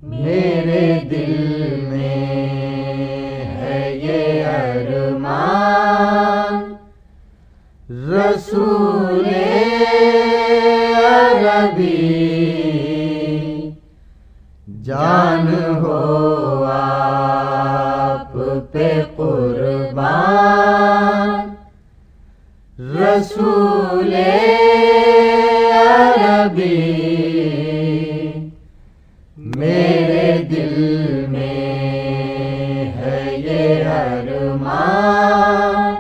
मेरे दिल में है ये अरमान, रसूले अरबी जान हो आप पे कुर्बान, रसूले अरबी मेरे दिल में है ये अरमान,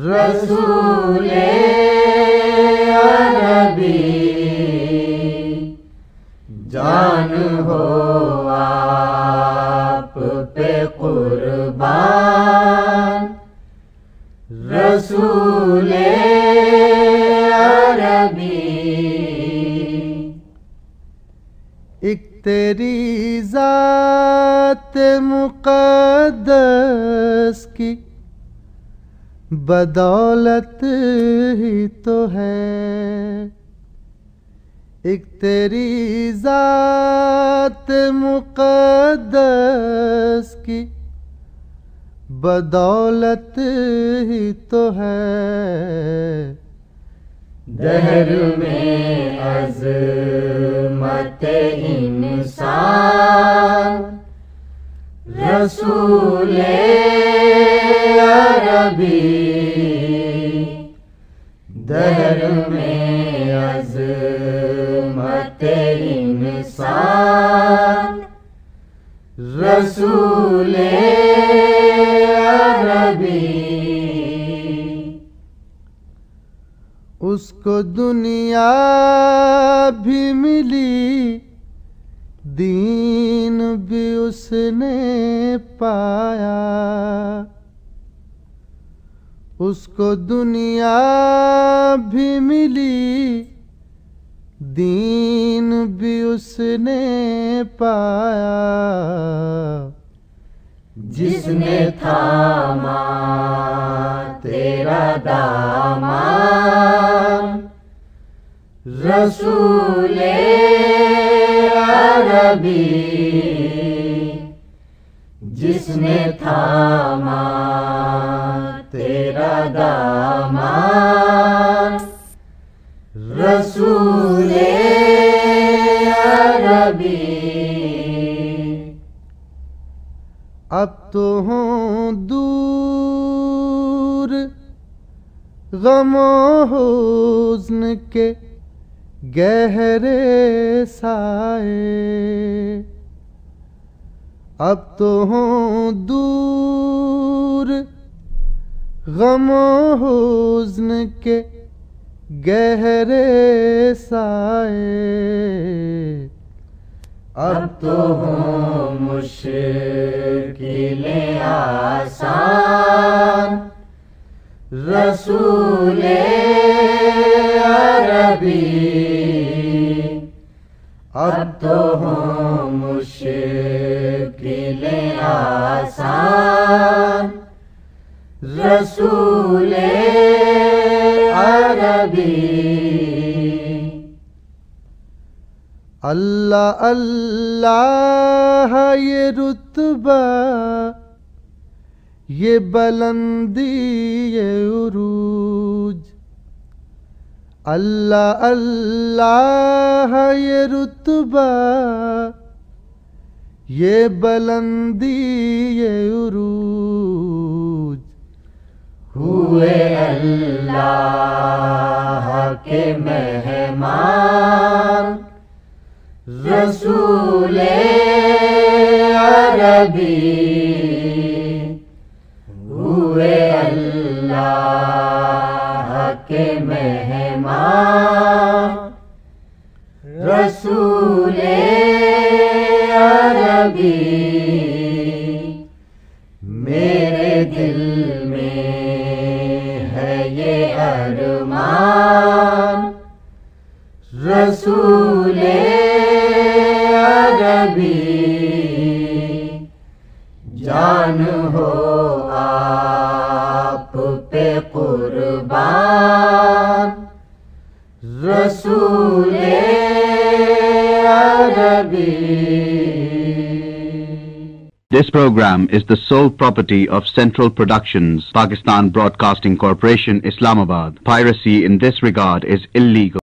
रसूले अरबी जान हो आप पे कुर्बान, रसूले अरबी। एक तेरी ज़ात मुक़द्दस की बदौलत ही तो है, एक तेरी ज़ात मुक़द्दस की बदौलत ही तो है। दहर में अज़मत इंसान, रसूले अरबी दहर में अज़मत इंसान, रसूले अरबी उसको दुनिया भी मिली, दीन भी उसने पाया, उसको दुनिया भी मिली, दीन भी उसने पाया। जिसने थामा तेरा दामन, रसूले अरबी जिसने थामा तेरा दामन, रसूले अरबी। अब तो हों दूर गमो हुज़्न के गहरे साए, अब तो हों दूर गमो हुज़्न के गहरे साए, अब तो हो मुश्किलें आसान, रसूले अरबी अब तो हो मुश्किलें आसान, रसूले अरबी। अल्लाह अल्लाह ये रुतबा, ये बुलंदी, ये उरूज, अल्लाह अल्लाह ये रुतबा, ये बुलंदी, ये उरूज, हुए अल्लाह के मेहमान, रसूले अरबी हुए अल्लाह के मेहमान, रसूले अरबी। मेरे दिल में है ये अरमान, रसूले अरबी जान हो आप पे कुर्बान, रसूले अरबी। This program is the sole property of Central Productions, Pakistan Broadcasting Corporation, Islamabad. Piracy in this regard is illegal.